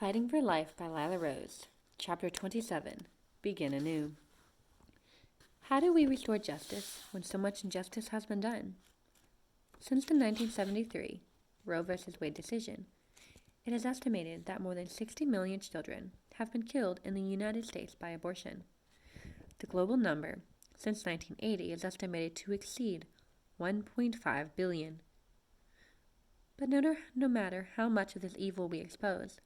Fighting for Life by Lila, Chapter 27, Begin Anew. How do we restore justice when so much injustice has been done? Since the 1973 Roe v. Wade decision, it is estimated that more than 60 million children have been killed in the United States by abortion. The global number since 1980 is estimated to exceed 1.5 billion. But no matter how much of this evil we expose,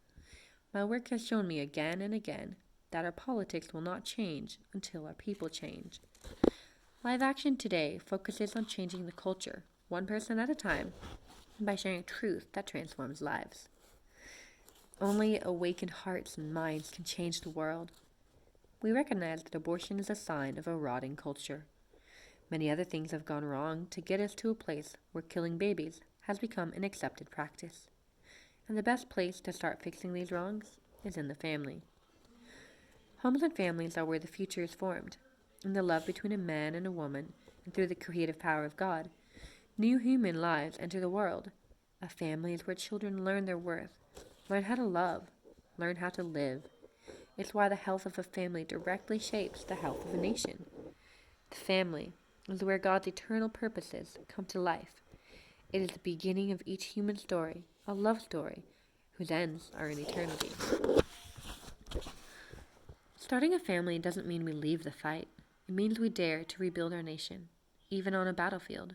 my work has shown me again and again that our politics will not change until our people change. Live Action today focuses on changing the culture, one person at a time, by sharing truth that transforms lives. Only awakened hearts and minds can change the world. We recognize that abortion is a sign of a rotting culture. Many other things have gone wrong to get us to a place where killing babies has become an accepted practice. And the best place to start fixing these wrongs is in the family. Homes and families are where the future is formed. In the love between a man and a woman, and through the creative power of God, new human lives enter the world. A family is where children learn their worth, learn how to love, learn how to live. It's why the health of a family directly shapes the health of a nation. The family is where God's eternal purposes come to life. It is the beginning of each human story, a love story, whose ends are in eternity. Starting a family doesn't mean we leave the fight. It means we dare to rebuild our nation, even on a battlefield.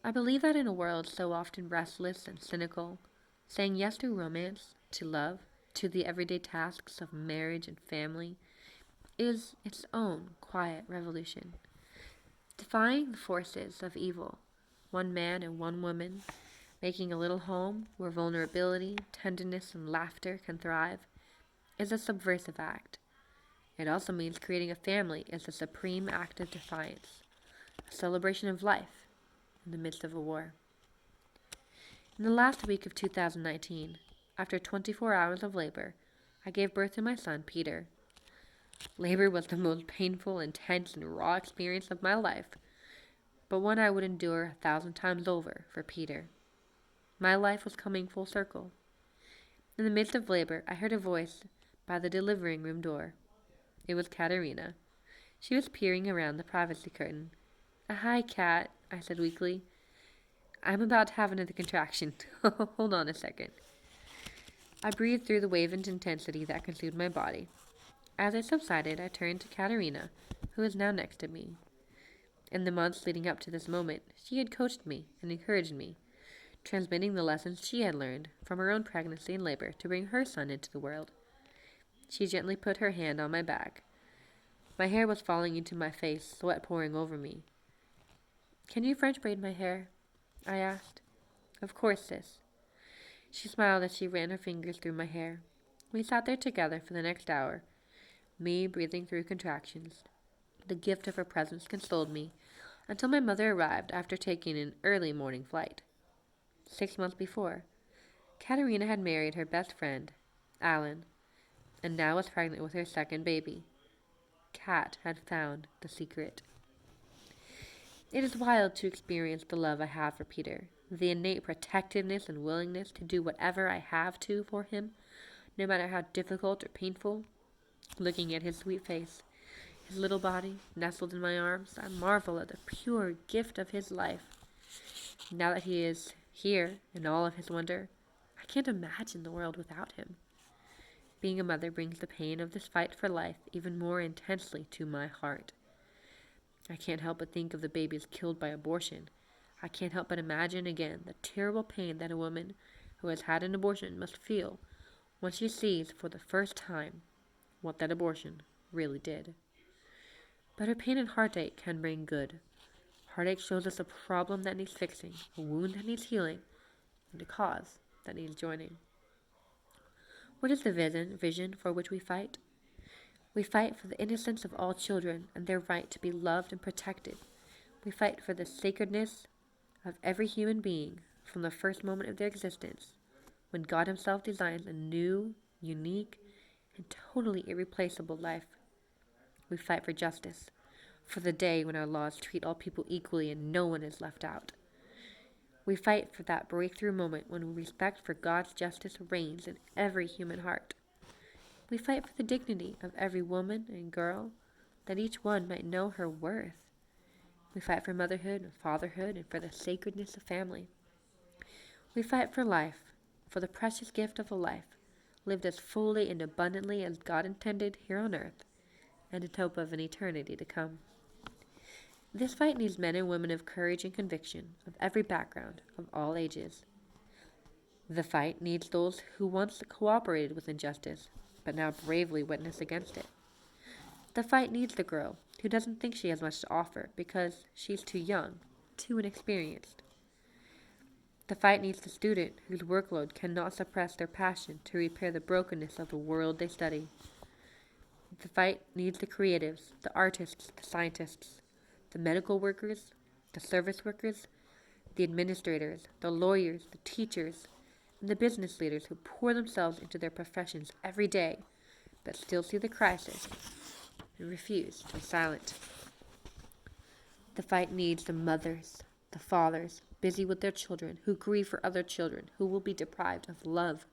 I believe that in a world so often restless and cynical, saying yes to romance, to love, to the everyday tasks of marriage and family, is its own quiet revolution. Defying the forces of evil, one man and one woman, making a little home where vulnerability, tenderness, and laughter can thrive, is a subversive act. It also means creating a family is a supreme act of defiance, a celebration of life in the midst of a war. In the last week of 2019, after 24 hours of labor, I gave birth to my son, Peter. Labor was the most painful, intense, and raw experience of my life, but one I would endure 1,000 times over for Peter. My life was coming full circle. In the midst of labor, I heard a voice by the delivering room door. It was Katerina. She was peering around the privacy curtain. "Hi, Kat," I said weakly. "I'm about to have another contraction. Hold on a second." I breathed through the wave of intensity that consumed my body. As it subsided, I turned to Katerina, who was now next to me. In the months leading up to this moment, she had coached me and encouraged me, transmitting the lessons she had learned from her own pregnancy and labor to bring her son into the world. She gently put her hand on my back. My hair was falling into my face, sweat pouring over me. "Can you French braid my hair?" I asked. "Of course, sis." She smiled as she ran her fingers through my hair. We sat there together for the next hour, me breathing through contractions. The gift of her presence consoled me until my mother arrived after taking an early morning flight. 6 months before, Katerina had married her best friend, Alan, and now was pregnant with her second baby. Kat had found the secret. It is wild to experience the love I have for Peter, the innate protectiveness and willingness to do whatever I have to for him, no matter how difficult or painful. Looking at his sweet face, his little body nestled in my arms, I marvel at the pure gift of his life. Now that he is here in all of his wonder, I can't imagine the world without him. Being a mother brings the pain of this fight for life even more intensely to my heart. I can't help but think of the babies killed by abortion. I can't help but imagine again the terrible pain that a woman who has had an abortion must feel when she sees for the first time what that abortion really did. But her pain and heartache can bring good. Heartache shows us a problem that needs fixing, a wound that needs healing, and a cause that needs joining. What is the vision for which we fight? We fight for the innocence of all children and their right to be loved and protected. We fight for the sacredness of every human being from the first moment of their existence, when God Himself designs a new, unique, and totally irreplaceable life. We fight for justice, for the day when our laws treat all people equally and no one is left out. We fight for that breakthrough moment when respect for God's justice reigns in every human heart. We fight for the dignity of every woman and girl, that each one might know her worth. We fight for motherhood and fatherhood and for the sacredness of family. We fight for life, for the precious gift of a life, lived as fully and abundantly as God intended here on earth, and in hope of an eternity to come. This fight needs men and women of courage and conviction, of every background, of all ages. The fight needs those who once cooperated with injustice, but now bravely witness against it. The fight needs the girl who doesn't think she has much to offer because she's too young, too inexperienced. The fight needs the student whose workload cannot suppress their passion to repair the brokenness of the world they study. The fight needs the creatives, the artists, the scientists, the medical workers, the service workers, the administrators, the lawyers, the teachers, and the business leaders who pour themselves into their professions every day, but still see the crisis and refuse to be silent. The fight needs the mothers, the fathers, busy with their children, who grieve for other children who will be deprived of love.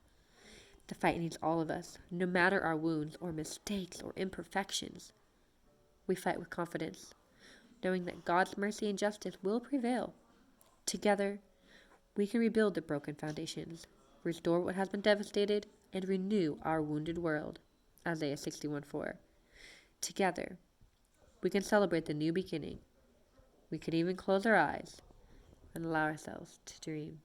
The fight needs all of us, no matter our wounds or mistakes or imperfections. We fight with confidence, knowing that God's mercy and justice will prevail. Together, we can rebuild the broken foundations, restore what has been devastated, and renew our wounded world. Isaiah 61:4. Together, we can celebrate the new beginning. We could even close our eyes and allow ourselves to dream.